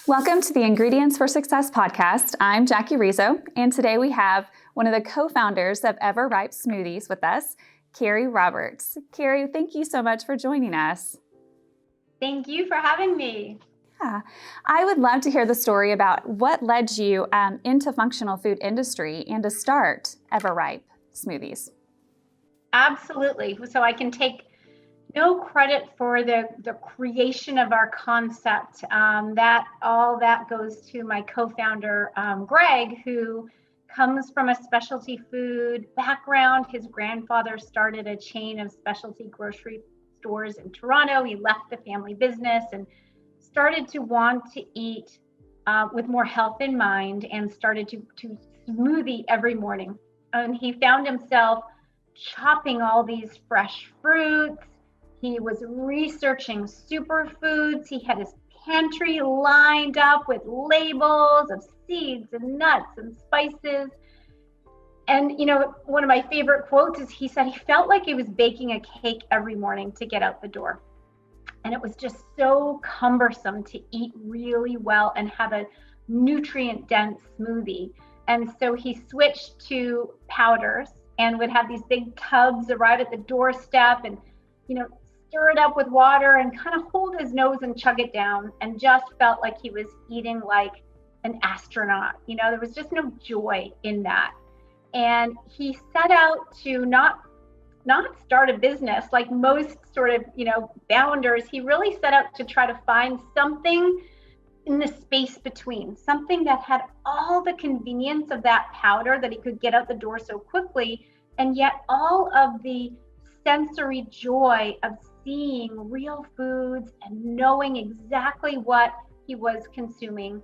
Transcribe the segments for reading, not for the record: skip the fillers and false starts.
Welcome to the Ingredients for Success podcast. I'm Jackie Rizzo, and today we have one of the co-founders of Everipe Smoothies with us, Kerry Roberts. Kerry, thank you so much for joining us. Thank you for having me. Yeah, I would love to hear the story about what led you into functional food industry and to start Everipe Smoothies. Absolutely. So I can take no credit for the creation of our concept. That goes to my co-founder, Greg, who comes from a specialty food background. His grandfather started a chain of specialty grocery stores in Toronto. He left the family business and started to want to eat with more health in mind and started to smoothie every morning. And he found himself chopping all these fresh fruits. He was researching superfoods. He had his pantry lined up with labels of seeds and nuts and spices. And, one of my favorite quotes is he said he felt like he was baking a cake every morning to get out the door. And it was just so cumbersome to eat really well and have a nutrient-dense smoothie. And so he switched to powders and would have these big tubs arrive at the doorstep and, stir it up with water and kind of hold his nose and chug it down, and just felt like he was eating like an astronaut. There was just no joy in that. And he set out to not start a business like most sort of, founders. He really set out to try to find something in the space between, something that had all the convenience of that powder that he could get out the door so quickly, and yet all of the sensory joy of seeing real foods and knowing exactly what he was consuming.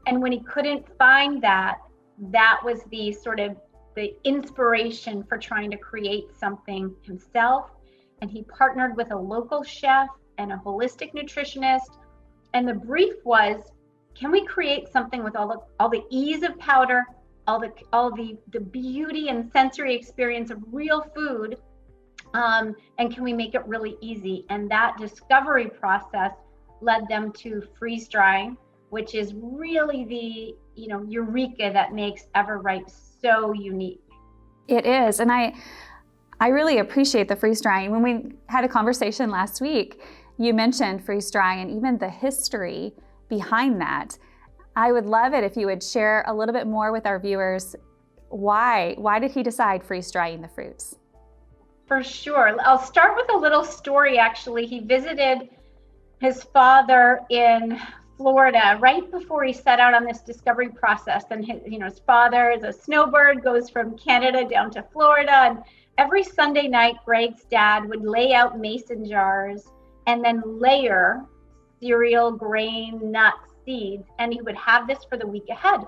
And when he couldn't find that was the sort of the inspiration for trying to create something himself. And he partnered with a local chef and a holistic nutritionist. And the brief was, can we create something with all the ease of powder, all the beauty and sensory experience of real food, and can we make it really easy? And that discovery process led them to freeze drying, which is really the eureka that makes Everipe so unique. It is, and I really appreciate the freeze drying. When we had a conversation last week, you mentioned freeze drying and even the history behind that. I would love it if you would share a little bit more with our viewers. Why did he decide freeze drying the fruits? For sure. I'll start with a little story, actually. He visited his father in Florida right before he set out on this discovery process. And his father is a snowbird, goes from Canada down to Florida. And every Sunday night, Greg's dad would lay out mason jars and then layer cereal, grain, nuts, seeds. And he would have this for the week ahead.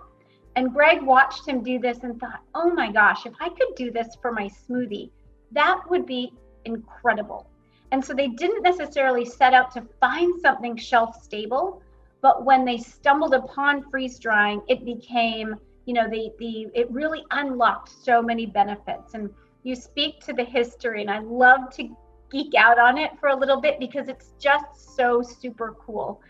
And Greg watched him do this and thought, oh my gosh, if I could do this for my smoothie, that would be incredible. And so they didn't necessarily set out to find something shelf stable, but when they stumbled upon freeze drying, it became, it really unlocked so many benefits. And you speak to the history, and I love to geek out on it for a little bit because it's just so super cool.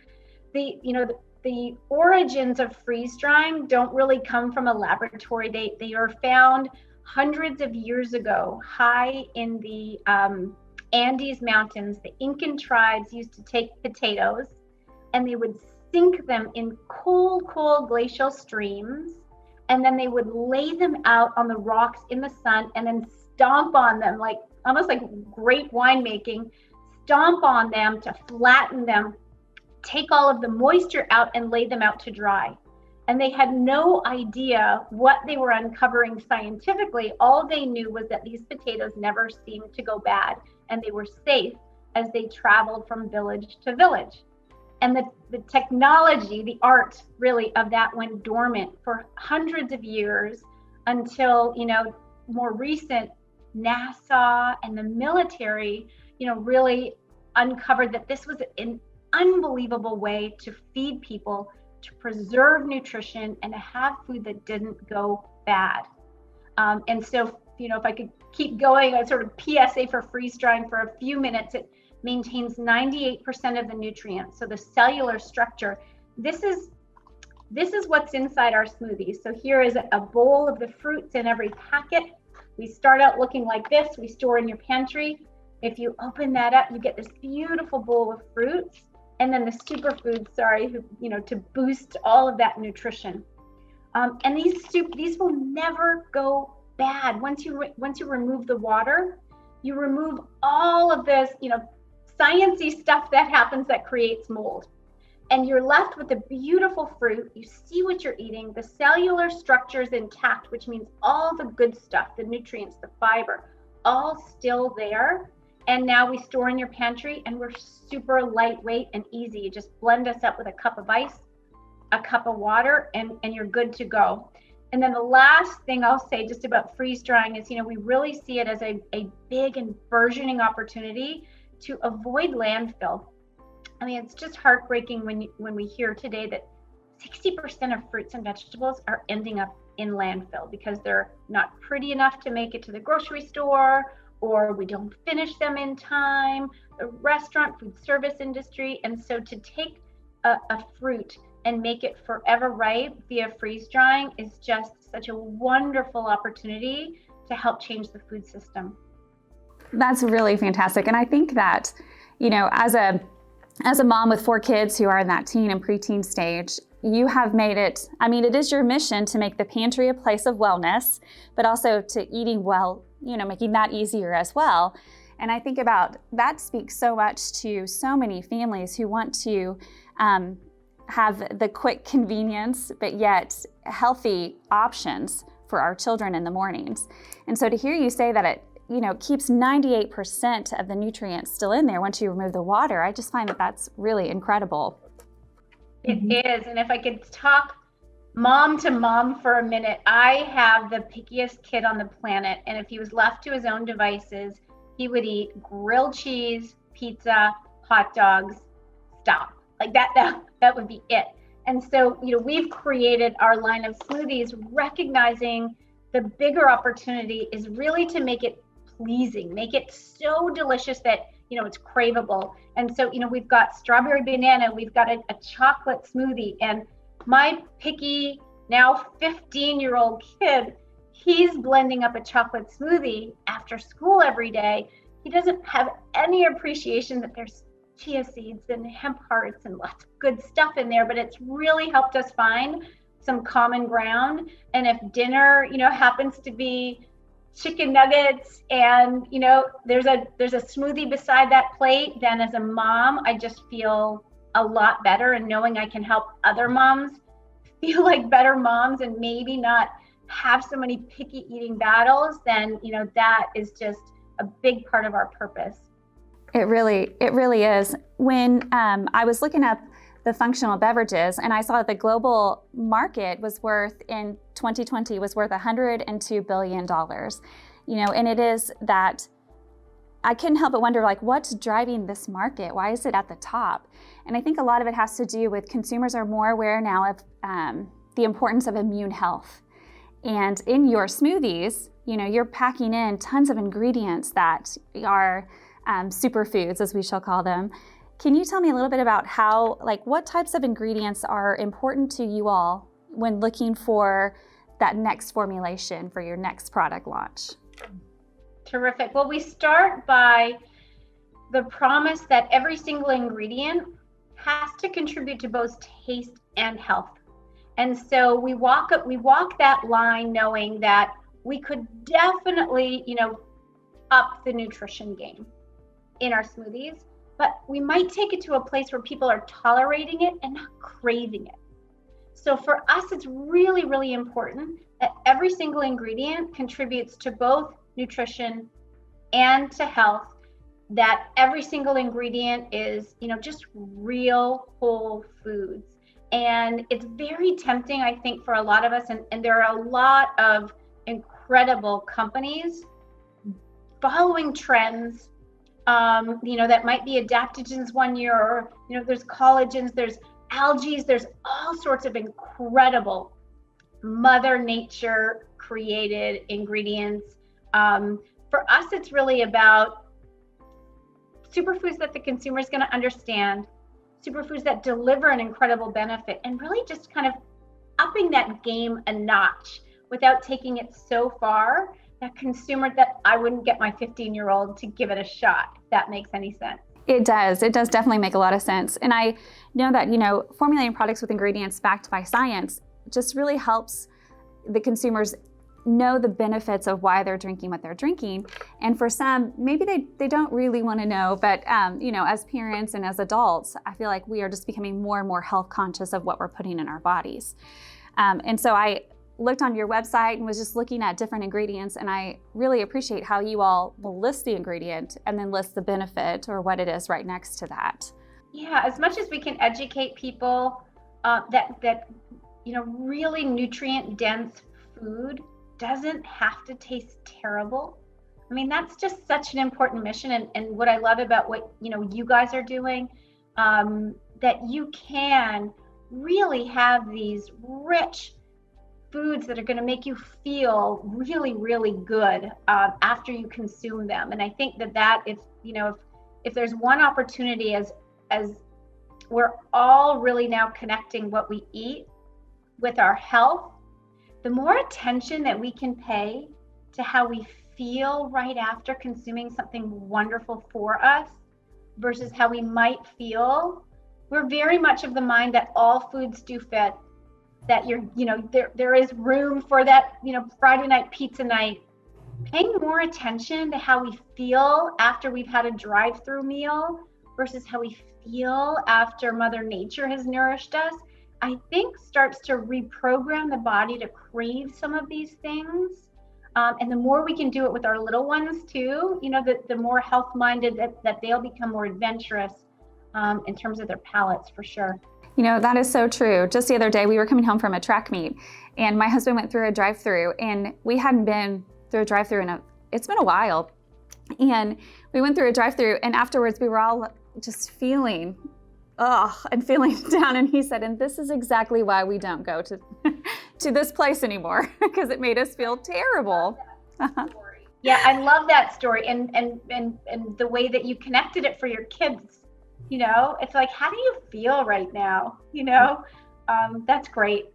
The origins of freeze drying don't really come from a laboratory. They are found hundreds of years ago, high in the Andes Mountains. The Incan tribes used to take potatoes and they would sink them in cold glacial streams, and then they would lay them out on the rocks in the sun and then stomp on them, like almost like great winemaking, stomp on them to flatten them, take all of the moisture out and lay them out to dry. And they had no idea what they were uncovering scientifically. All they knew was that these potatoes never seemed to go bad, and they were safe as they traveled from village to village. And the technology, the art really of that went dormant for hundreds of years until, more recent NASA and the military, really uncovered that this was an unbelievable way to feed people, to preserve nutrition, and to have food that didn't go bad. And so, if I could keep going, a sort of PSA for freeze drying for a few minutes, it maintains 98% of the nutrients. So the cellular structure, this is this is what's inside our smoothies. So here is a bowl of the fruits in every packet. We start out looking like this. We store in your pantry. If you open that up, you get this beautiful bowl of fruits, and then the superfoods, to boost all of that nutrition. And these will never go bad. Once you remove the water, you remove all of this, sciencey stuff that happens that creates mold. And you're left with a beautiful fruit. You see what you're eating. The cellular structure is intact, which means all the good stuff, the nutrients, the fiber, all still there. And now we store in your pantry, and we're super lightweight and easy. You just blend us up with a cup of ice, a cup of water, and you're good to go. And then the last thing I'll say just about freeze drying is, we really see it as a big and burgeoning opportunity to avoid landfill. I mean, it's just heartbreaking when we hear today that 60% of fruits and vegetables are ending up in landfill because they're not pretty enough to make it to the grocery store, or we don't finish them in time, the restaurant, food service industry. And so to take a fruit and make it forever ripe via freeze drying is just such a wonderful opportunity to help change the food system. That's really fantastic. And I think that, as a mom with 4 kids who are in that teen and preteen stage, you have made it, it is your mission to make the pantry a place of wellness, but also to eating well, making that easier as well. And I think about that speaks so much to so many families who want to have the quick convenience, but yet healthy options for our children in the mornings. And so to hear you say that it keeps 98% of the nutrients still in there once you remove the water, I just find that that's really incredible. It is. And if I could talk mom to mom for a minute, I have the pickiest kid on the planet. And if he was left to his own devices, he would eat grilled cheese, pizza, hot dogs, stop. Like that would be it. And so, we've created our line of smoothies recognizing the bigger opportunity is really to make it pleasing, make it so delicious that it's craveable. And so we've got strawberry banana, we've got a chocolate smoothie, and my picky now 15-year-old kid, he's blending up a chocolate smoothie after school every day. He doesn't have any appreciation that there's chia seeds and hemp hearts and lots of good stuff in there, but it's really helped us find some common ground. And if dinner happens to be chicken nuggets and there's a smoothie beside that plate, then as a mom I just feel a lot better, and knowing I can help other moms feel like better moms and maybe not have so many picky eating battles, then that is just a big part of our purpose. It really is. When I was looking up the functional beverages, and I saw that the global market was worth, in 2020, was worth $102 billion. And it is that I couldn't help but wonder, what's driving this market? Why is it at the top? And I think a lot of it has to do with consumers are more aware now of the importance of immune health. And in your smoothies, you're packing in tons of ingredients that are superfoods, as we shall call them. Can you tell me a little bit about how, what types of ingredients are important to you all when looking for that next formulation for your next product launch? Terrific. Well, we start by the promise that every single ingredient has to contribute to both taste and health. And so we walk that line knowing that we could definitely, up the nutrition game in our smoothies, but we might take it to a place where people are tolerating it and not craving it. So for us, it's really, really important that every single ingredient contributes to both nutrition and to health, that every single ingredient is, just real whole foods. And it's very tempting, I think, for a lot of us, and there are a lot of incredible companies following trends, that might be adaptogens one year, or, there's collagens, there's algae, there's all sorts of incredible Mother Nature created ingredients. For us, it's really about superfoods that the consumer is going to understand, superfoods that deliver an incredible benefit, and really just kind of upping that game a notch without taking it so far that consumer that I wouldn't get my 15-year-old to give it a shot, if that makes any sense. It does. It does definitely make a lot of sense. And I know that, formulating products with ingredients backed by science just really helps the consumers know the benefits of why they're drinking what they're drinking. And for some, maybe they don't really want to know, but as parents and as adults, I feel like we are just becoming more and more health conscious of what we're putting in our bodies. And so I looked on your website and was just looking at different ingredients, and I really appreciate how you all will list the ingredient and then list the benefit or what it is right next to that. Yeah, as much as we can educate people that really nutrient dense food doesn't have to taste terrible. I mean, that's just such an important mission. And what I love about what you guys are doing, that you can really have these rich foods that are going to make you feel really, really good after you consume them. And I think that if there's one opportunity, as we're all really now connecting what we eat with our health, the more attention that we can pay to how we feel right after consuming something wonderful for us versus how we might feel. We're very much of the mind that all foods do fit, that there is room for that, Friday night pizza night. Paying more attention to how we feel after we've had a drive-through meal versus how we feel after Mother Nature has nourished us, I think starts to reprogram the body to crave some of these things. And the more we can do it with our little ones too, the more health-minded that they'll become more adventurous in terms of their palates, for sure. That is so true. Just the other day, we were coming home from a track meet, and my husband went through a drive-through, and we hadn't been through a drive-through it's been a while. And we went through a drive-through, and afterwards we were all just feeling down. And he said, and this is exactly why we don't go to this place anymore, because it made us feel terrible. Yeah, I love that story, and the way that you connected it for your kids. It's like, how do you feel right now? That's great.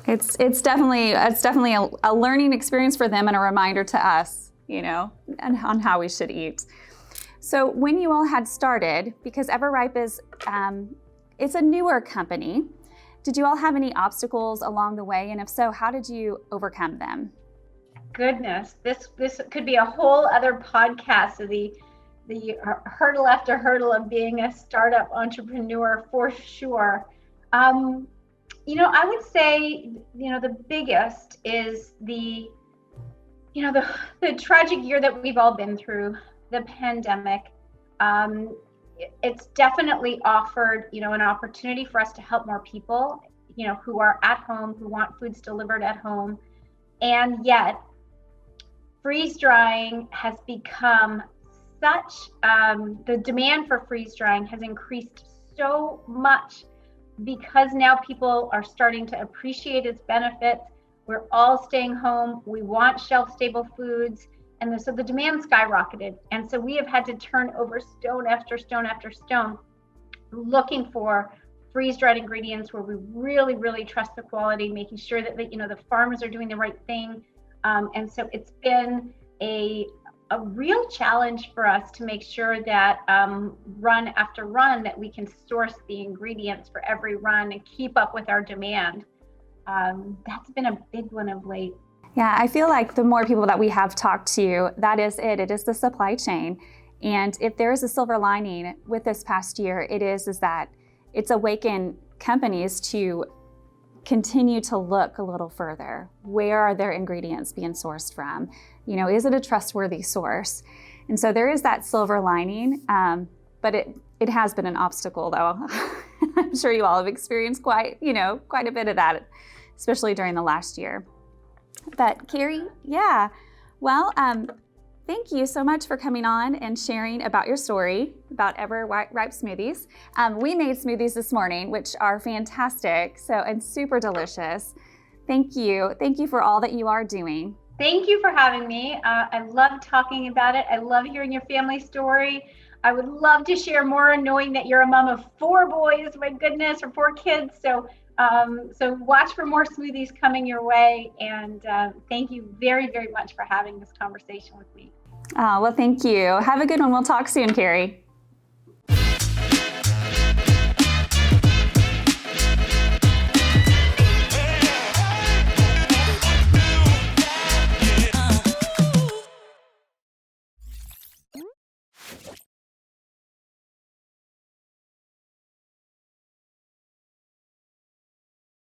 It's definitely a learning experience for them and a reminder to us, and on how we should eat. So when you all had started, because Everipe is it's a newer company, did you all have any obstacles along the way? And if so, how did you overcome them? Goodness, this could be a whole other podcast of the hurdle after hurdle of being a startup entrepreneur, for sure. I would say, the biggest is the tragic year that we've all been through, the pandemic. It's definitely offered, an opportunity for us to help more people, who are at home, who want foods delivered at home. And yet, freeze drying has become the demand for freeze drying has increased so much because now people are starting to appreciate its benefits. We're all staying home. We want shelf-stable foods. And so the demand skyrocketed. And so we have had to turn over stone after stone after stone, looking for freeze-dried ingredients where we really, really trust the quality, making sure that the farmers are doing the right thing. And so it's been a real challenge for us to make sure that run after run that we can source the ingredients for every run and keep up with our demand. That's been a big one of late. Yeah, I feel like the more people that we have talked to, that is it. It is the supply chain. And if there is a silver lining with this past year, it is that it's awakened companies to continue to look a little further. Where are their ingredients being sourced from? Is it a trustworthy source? And so there is that silver lining, but it has been an obstacle, though. I'm sure you all have experienced quite a bit of that, especially during the last year. But Kerry, yeah, well, thank you so much for coming on and sharing about your story about Everipe Smoothies. We made smoothies this morning, which are fantastic, and super delicious. Thank you for all that you are doing. Thank you for having me. I love talking about it. I love hearing your family story. I would love to share more, knowing that you're a mom of 4 boys, my goodness, or 4 kids. So So watch for more smoothies coming your way. And thank you very, very much for having this conversation with me. Oh, well, thank you. Have a good one. We'll talk soon, Kerry.